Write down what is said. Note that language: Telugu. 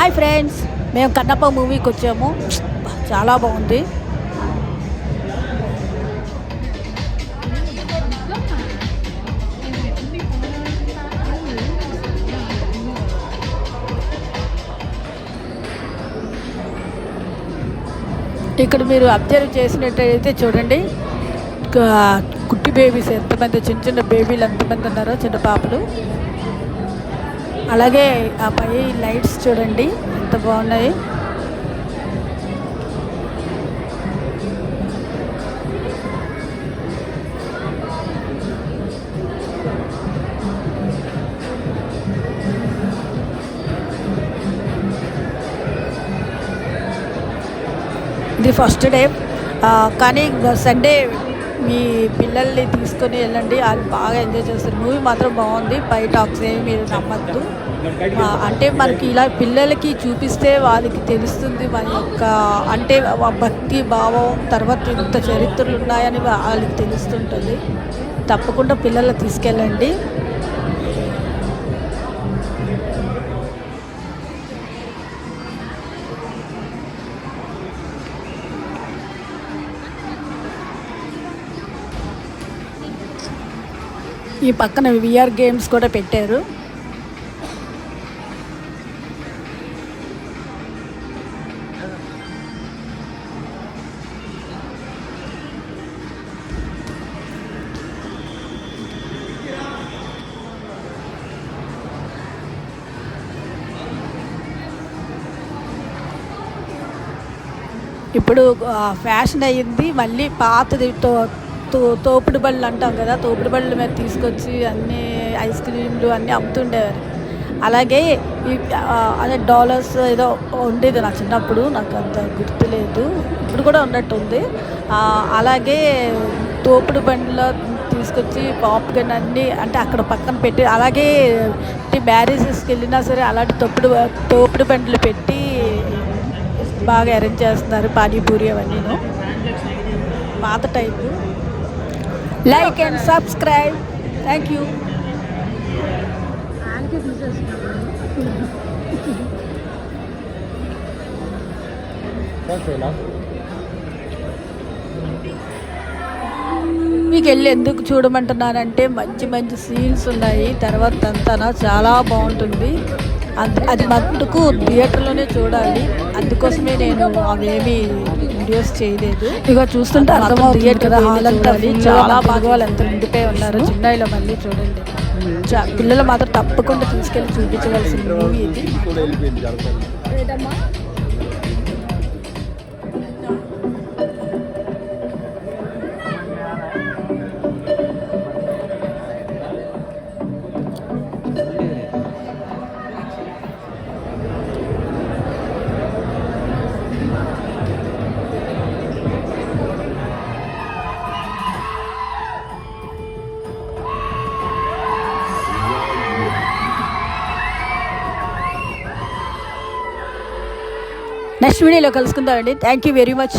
హాయ్ ఫ్రెండ్స్, మేము కన్నప్ప మూవీకి వచ్చాము. చాలా బాగుంది. ఇక్కడ మీరు అబ్జర్వ్ చేసినట్టయితే చూడండి, కుట్టి బేబీస్ ఎంతమంది, చిన్న చిన్న బేబీలు ఎంతమంది ఉన్నారో, చిన్న పాపలు. అలాగే ఆ పై లైట్స్ చూడండి ఎంత బాగున్నాయి. ఇది ఫస్ట్ డే, కానీ సండే మీ పిల్లల్ని తీసుకొని వెళ్ళండి, వాళ్ళు బాగా ఎంజాయ్ చేస్తారు. మూవీ మాత్రం బాగుంది. పై టాక్స్ ఏమి మీరు నమ్మద్దు. అంటే మనకి ఇలా పిల్లలకి చూపిస్తే వాళ్ళకి తెలుస్తుంది మన యొక్క అంటే భక్తి భావం, తర్వాత ఇంత చరిత్రలు ఉన్నాయని వాళ్ళకి తెలుస్తుంటుంది. తప్పకుండా పిల్లలు తీసుకెళ్ళండి. ఈ పక్కన విఆర్ గేమ్స్ కూడా పెట్టారు. ఇప్పుడు ఫ్యాషన్ అయ్యింది, మళ్ళీ పాతది తోపుడు బళ్ళు అంటాం కదా, తోపుడు బళ్ళు మీద తీసుకొచ్చి అన్నీ ఐస్ క్రీమ్లు అన్నీ అమ్ముతుండేవారు. అలాగే అదే డాలర్స్ ఏదో ఉండేది నా చిన్నప్పుడు, నాకు అంత గుర్తులేదు, ఇప్పుడు కూడా ఉన్నట్టుంది. అలాగే తోపుడు బండిలో తీసుకొచ్చి పాప్కార్న్ అన్నీ అంటే అక్కడ పక్కన పెట్టి, అలాగే మ్యారేజెస్కి వెళ్ళినా సరే అలాంటి తోపుడు బండ్లు పెట్టి బాగా అరేంజ్ చేస్తున్నారు. పానీపూరి అవన్నీను పాత type. Like and subscribe. Thank you. మీకు వెళ్ళి ఎందుకు చూడమంటున్నానంటే మంచి మంచి సీన్స్ ఉన్నాయి. తర్వాత అంతా చాలా బాగుంటుంది. అది మట్టుకు థియేటర్లోనే చూడాలి. అందుకోసమే నేను అవేమి వీడియోస్ చేయలేదు. ఇక చూస్తుంటే అర్థమవుతుంది థియేటర్ హాల్ అంతా చాలా బాగా వాళ్ళు ఎంత నిండిపోయి ఉన్నారు. చిన్నలో మళ్ళీ చూడండి. పిల్లలు మాత్రం తప్పకుండా తీసుకెళ్ళి చూపించవలసిన మూవీ ఇది. నెక్స్ట్ వీడియోలో కలుసుకుందామండి. Thank you very much.